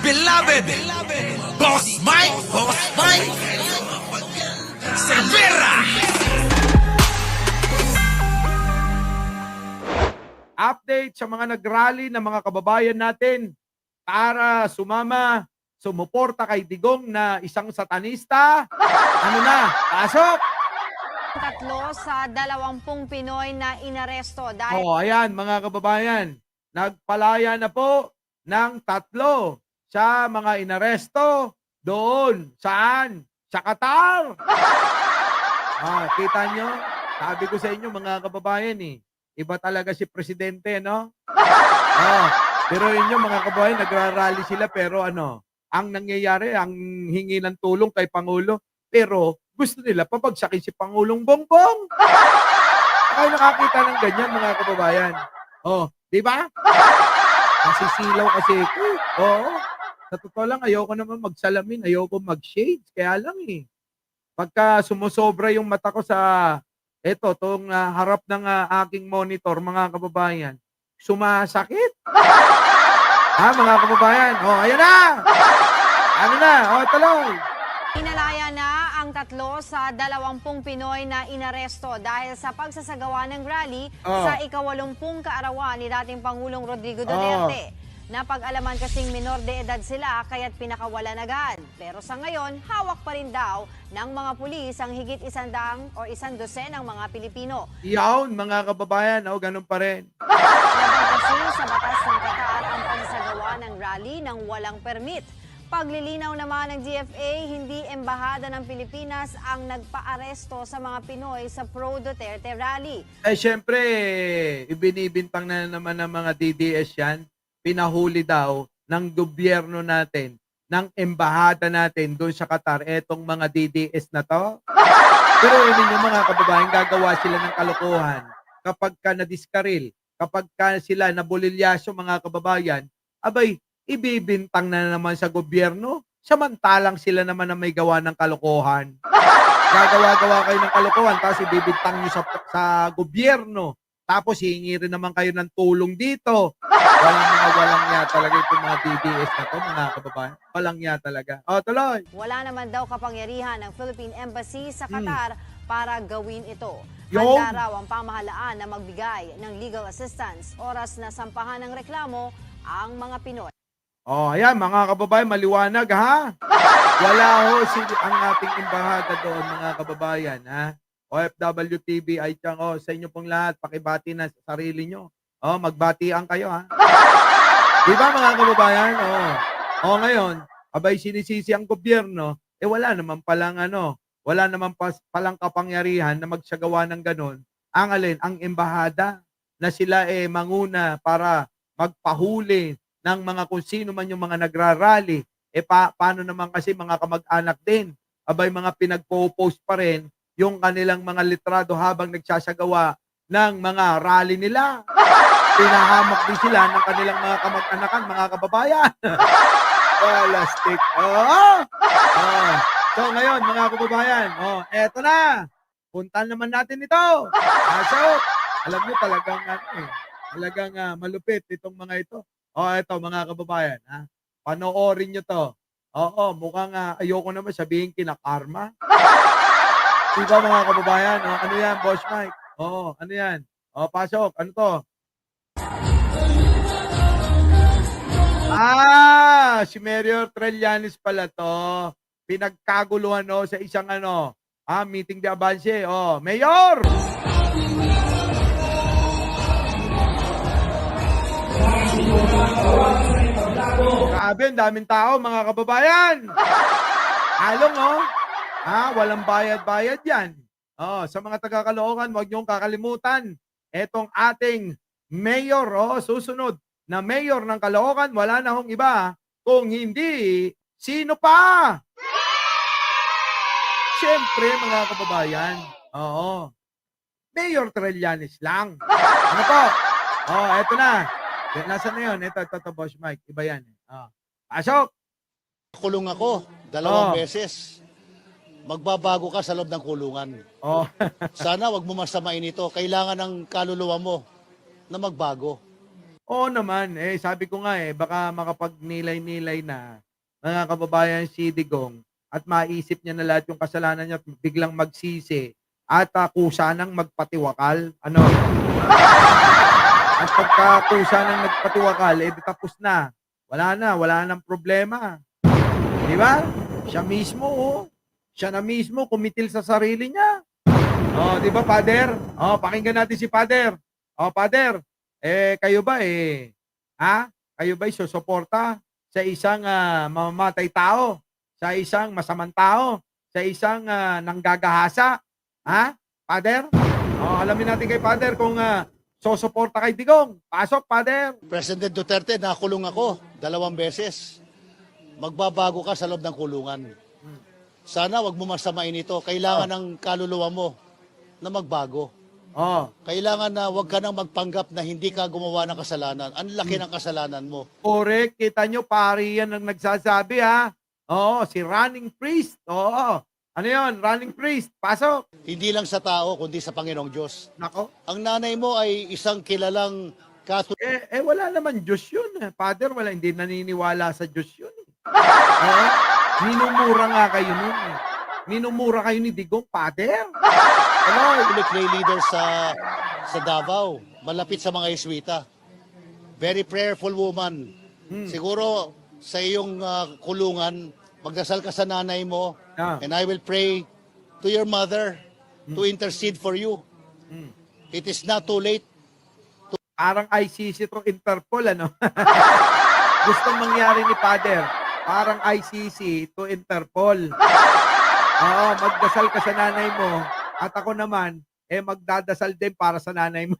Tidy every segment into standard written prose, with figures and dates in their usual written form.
beloved, Boss Mike, Cervera. Update sa mga nag-rally na mga kababayan natin para sumuporta kay Digong na isang satanista. Ano na? Pasok! Tatlo sa 20 Pinoy na inaresto dahil Ayan mga kababayan, nagpalaya na po ng 3 sa mga inaresto doon. Saan? Sa Qatar! Kita nyo? Sabi ko sa inyo mga kababayan iba talaga si Presidente, no? Pero inyo mga kababayan, nagrarally sila pero ang nangyayari, ang hingi ng tulong kay Pangulo, pero gusto nila pabagsakin si Pangulong Bongbong. Ay nakakita ng ganyan mga kababayan. Di ba? Nasisilaw kasi ito. Sa totoo lang, ayoko naman magsalamin, ayoko mag-shades, kaya lang pagka sumusobra yung mata ko sa tong harap ng aking monitor, mga kababayan, sumasakit. Mga kababayan, ayan na! Ano na? Tuloy! inalaya na ang 3 sa 20 Pinoy na inaresto dahil sa pagsasagawa ng rally sa ika-80 kaarawan ni dating Pangulong Rodrigo Duterte. Napag-alaman kasing minor de edad sila kaya't pinakawalan agad. Pero sa ngayon, hawak pa rin daw ng mga pulis ang higit 100 o 112 ng mga Pilipino. Yawn, mga kababayan, ganun pa rin. Laban kasi sa batas ng Qatar ang pagsasagawa ng rally ng walang permit. Paglilinaw naman ng DFA, hindi embahada ng Pilipinas ang nagpa-aresto sa mga Pinoy sa pro-Duterte rally. Siyempre, ibinibintang na naman ng mga DDS yan. Pinahuli daw ng gobyerno natin, ng embahada natin doon sa Qatar, etong mga DDS na to. Pero ninyo mga kababayan, gagawa sila ng kalokohan kapag ka nadiskaril, kapag ka sila nabulilyaso mga kababayan, abay, ibibintang na naman sa gobyerno, samantalang sila naman na may gawa ng kalokohan. Gagawa-gawa kayo ng kalokohan, tapos ibibintang nyo sa gobyerno. Tapos hihingi rin naman kayo ng tulong dito. Walang niya talaga itong mga DDS na to, mga kababayan. Walang niya talaga. Tuloy. Wala naman daw kapangyarihan ng Philippine Embassy sa Qatar para gawin ito. Yung? Handa raw ang pamahalaan na magbigay ng legal assistance oras na sampahan ng reklamo ang mga Pinoy. Ayan, mga kababayan, maliwanag ha. Wala ang ating embahada doon, mga kababayan ha. OFW TV ay tiyang sa inyo pong lahat, pakibati na sa sarili nyo. Magbatian kayo ha. Di ba mga kababayan? Ngayon, abay sinisisi ang gobyerno, wala naman palang palang kapangyarihan na magsagawa ng ganon. Ang embahada na sila manguna para magpahuli ng mga kung sino man yung mga nagrarally. Paano naman kasi mga kamag-anak din? Abay mga pinagpo-post pa rin yung kanilang mga litrado habang nagsasagawa ng mga rally nila. Pinahamak din sila ng kanilang mga kamag-anakan, mga kababayan. Plastic. So ngayon, mga kababayan, eto na. Puntan naman natin ito. So, alam nyo talagang malupit itong mga ito. Eto mga kababayan, panoorin nyo to. Mukhang ayoko naman sabihin kinakarma. Diba mga kababayan? Ano yan, Boss Mike? Ano yan? Pasok. Ano to? Si Mayor Trillanes pala to. Pinagkaguluhan sa isang meeting de avance. Mayor! Grabe, ang daming tao mga kababayan. Halong walang bayad-bayad yan. Sa mga taga-Caloocan, huwag niyong kakalimutan. Etong ating mayor, susunod na mayor ng Caloocan, wala na hong iba. Kung hindi, sino pa? Siyempre, mga kababayan. Mayor Trillanes lang. Ano po? Eto na. Nasaan na yun? Ito, Boss Mike. Iba yan. Pasok! Kulong ako 2 beses. Magbabago ka sa loob ng kulungan. Sana wag mo masamain ito. Kailangan ng kaluluwa mo na magbago. Oo naman, eh, sabi ko nga, eh, baka makapagnilay-nilay na, mga kababayan, si Digong at maisip niya na lahat yung kasalanan niya at biglang magsisi at, kusa ng magpatiwakal, ano? At pagka kusa ng nagpatiwakal, eh, di tapos na. Wala ng problema, 'di ba? Siya mismo, oh, siya na mismo kumitil sa sarili niya. Oh, 'di ba, Father? Oh, pakinggan natin si Father. Oh, Father, eh, kayo ba, eh, kayo ba'y susuporta sa isang, mamamatay tao, sa isang masamang tao, sa isang, nanggagahasa? Father? Oh, alamin natin kay Father kung, susuporta kay Digong. Pasok, Father. President Duterte, nakulong ako 2 beses. Magbabago ka sa loob ng kulungan. Sana wag mo masamain ito. Kailangan ng kaluluwa mo na magbago. Oh, Kailangan na wag ka nang magpanggap na hindi ka gumawa ng kasalanan. Ang laki ng kasalanan mo. correct. Kita nyo, pari yan ang nagsasabi, ha? Oo, si Running Priest. Oo. Ano yon, Running Priest? Pasok. Hindi lang sa tao, kundi sa Panginoong Diyos. Nako. Ang nanay mo ay isang kilalang Catholic. Wala naman Diyos yun. Father, wala, hindi naniniwala sa Diyos yun. Oo. Minumura nga kayo nun. Minumura kayo ni Digong, Father. Ano? Lay leader sa Davao, malapit sa mga Jesuita. Very prayerful woman. Siguro sa iyong kulungan, magdasal ka sa nanay mo, and I will pray to your mother to intercede for you. It is not too late. Parang ICC to Interpol, ano? Gustong mangyari ni Father. Parang ICC to Interpol. Oo, magdasal ka sa nanay mo. At ako naman, magdadasal din para sa nanay mo.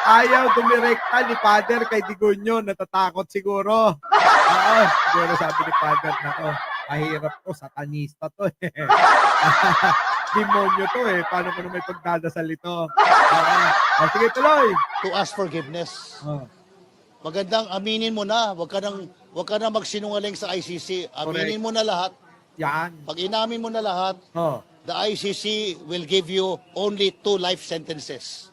Ayaw dumirekta ni Father kay Digonyo. Natatakot siguro. Oo, siguro sabi ni Father, nako, mahirap to, satanista to eh. Demonyo to eh. Paano ko na may pagdadasal ito? Sige, tuloy. To ask forgiveness. Oh. Magandang aminin mo na, wag ka na magsinungaling sa ICC. Aminin mo na lahat. Yan. Pag inamin mo na lahat, Oh. the ICC will give you only 2 life sentences.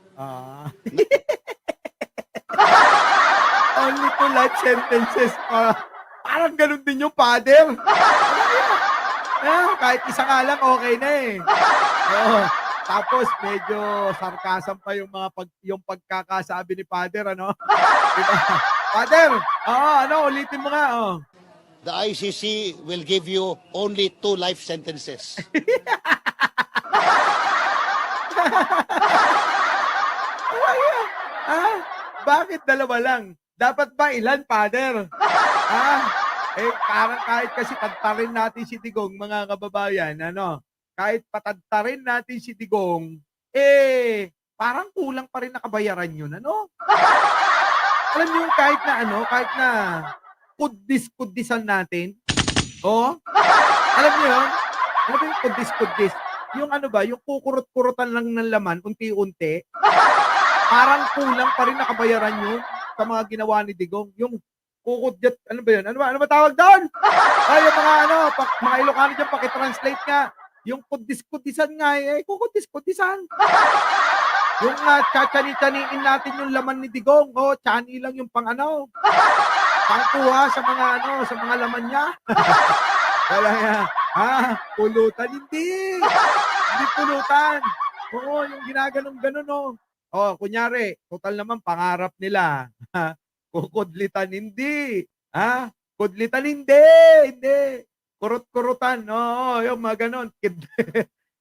Only 2 life sentences. Parang ganun din yung Father. Kahit isa nga lang, okay na eh. Oo. Tapos medyo sarcasm pa yung yung pagkakasabi ni Father, ano? Diba? Father, ulitin mo nga, The ICC will give you only 2 life sentences. Bakit 2 lang? Dapat ba ilan, Father? Parang kahit kasi tadtarin natin si Digong, mga kababayan, ano? Kahit patadtarin natin si Digong, parang kulang pa rin nakabayaran yun, ano? Alam niyo, kahit na kudis-kudisan natin, alam niyo yun? Ano ba yung kudis-kudis? Yung yung kukurot-kurotan lang ng laman, unti-unti, parang kulang pa rin nakabayaran yun sa mga ginawa ni Digong. Yung kukudyat, ano ba yun? Ano ba tawag doon? Yung mga Ilocano dyan, pakitranslate nga. Yung kudis-kudisan nga, kukudis-kudisan. Yung tsatsani-tsaniin natin yung laman ni Digong, tsani lang yung pangkuha sa mga laman niya. Wala nga, pulutan, hindi pulutan. Oo, yung ginaganon-ganon, kunyari, total naman pangarap nila. Kukudlitan, hindi. Kudlitan, hindi. Kurot-kurutan, yung mga ganon.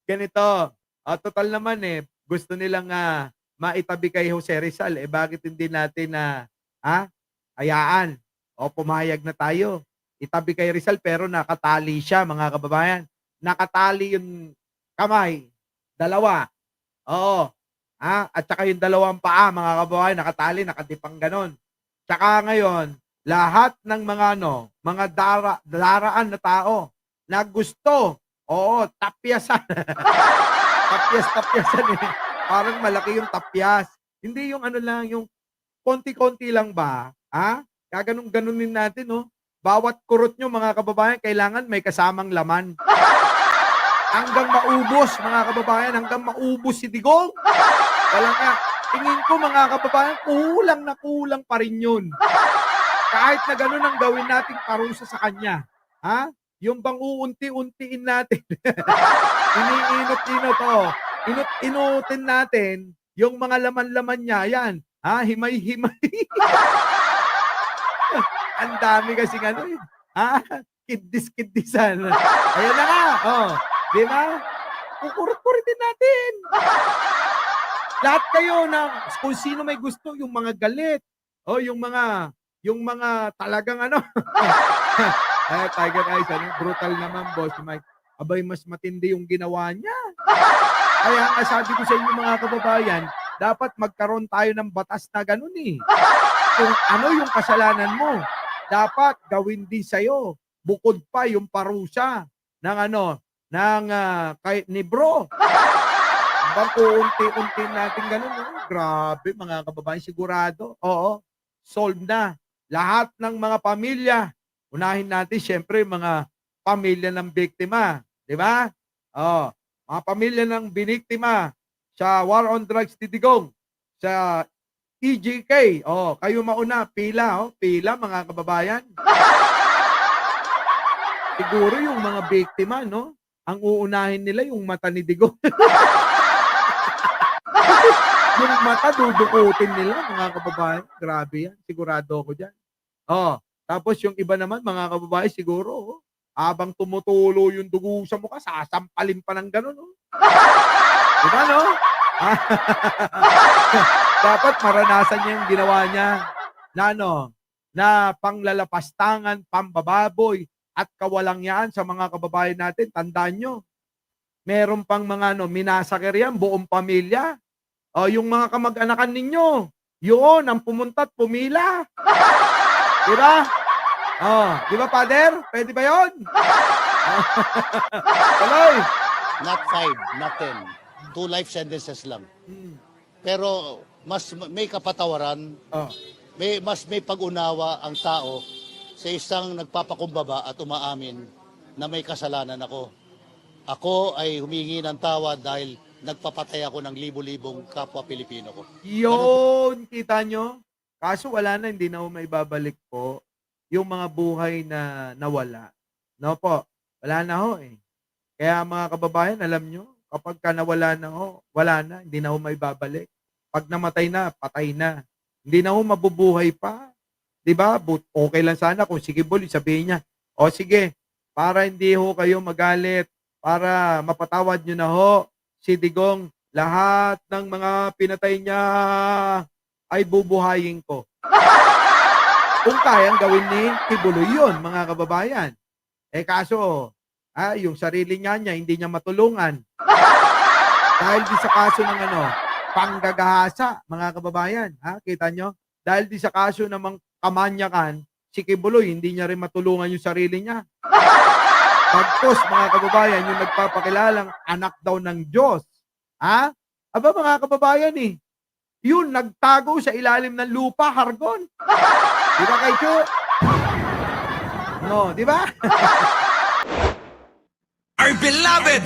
Ganito. Total naman gusto nilang maitabi kay Jose Rizal. Bakit hindi natin hayaan? Pumayag na tayo. Itabi kay Rizal pero nakatali siya, mga kababayan. Nakatali yung kamay. 2. Oo. At saka yung 2 paa, mga kababayan, nakatali, nakadipang ganon. Tsaka ngayon, lahat ng mga daraan na tao na gusto, tapyasan. Tapyas-tapyasan Parang malaki yung tapyas. Hindi yung lang, yung konti-konti lang ba? Gaganong-ganunin natin, Bawat kurot nyo, mga kababayan, kailangan may kasamang laman. Hanggang maubos, mga kababayan, hanggang maubos si Digong. Walang nga. tingin ko mga kababayan, kulang pa rin yun. Kahit na gano'n ang gawin nating parusa sa kanya. Ha? Yung bang uunti-untiin natin. Iniinot-inot, Inut-inutin natin yung mga laman-laman niya. Yan. Ha? Himay-himay. Ang dami kasing ano eh. Ha? Kiddis-kiddisan. Ayan na nga. Di ba? Kukurut-kuritin natin. Lahat kayo na kung sino may gusto, yung mga galit. Yung mga talagang ano. Tiger Eyes, brutal naman, Boss Mike. Abay, mas matindi yung ginawa niya. Kaya nga sabi ko sa inyo mga kababayan, dapat magkaroon tayo ng batas na ganun eh. Kung ano yung kasalanan mo, dapat gawin din sa'yo. Bukod pa yung parusa ni bro. Bang unti-unti natin ganun. Grabe mga kababayan, sigurado. Oo, solve na. Lahat ng mga pamilya, unahin natin siyempre mga pamilya ng biktima. Di ba? Mga pamilya ng biniktima sa War on Drugs Titigong, sa EJK. Kayo mauna, pila mga kababayan. Siguro yung mga biktima, no? Ang uunahin nila yung mata ni Digong. Yung mata dudukutin nila, mga kababayan. Grabe yan. Sigurado ako dyan. Tapos yung iba naman, mga kababayan, siguro, habang tumutulo yung dugo sa mukha, sasampalin pa ng gano'n. Diba, no? Dapat maranasan niya yung ginawa niya na panglalapastangan, pambababoy, at kawalangyaan sa mga kababayan natin. Tandaan nyo, meron pang mga minasakir yan, buong pamilya. Yung mga kamag-anakan ninyo, yun, ang pumunta at pumila. Diba? Diba, Father? Pwede ba yun? Tuloy. Not 5, not 10. 2 life sentences lang. Pero mas may kapatawaran, mas may pag-unawa ang tao sa isang nagpapakumbaba at umaamin na may kasalanan ako. Ako ay humingi ng tawad dahil nagpapatay ako ng libo-libong kapwa Pilipino ko. Yun, kita nyo? Kaso wala na, hindi na may babalik po yung mga buhay na nawala. No po, wala na ho eh. Kaya mga kababayan, alam nyo, kapag ka nawala na ho, wala na, hindi na ho may babalik. Pag namatay na, patay na. Hindi na ho mabubuhay pa. Diba? But okay lang sana kung sige Bol, sabihin niya, sige, para hindi ho kayo magalit, para mapatawad nyo na ho si Digong, lahat ng mga pinatay niya ay bubuhayin ko. Kung kayang gawin ni Tibuloy yun, mga kababayan. Kaso, yung sarili niya hindi niya matulungan. Dahil di sa kaso ng panggagahasa, mga kababayan. Kita nyo? Dahil di sa kaso ng kamanyakan, si Kibuloy, hindi niya rin matulungan yung sarili niya. Bagkos, mga kababayan, yung nagpapakilalang anak daw ng Diyos. Aba, mga kababayan yun, nagtago sa ilalim ng lupa, Hargon. Di ba, Kay Chu? No, di ba? Our beloved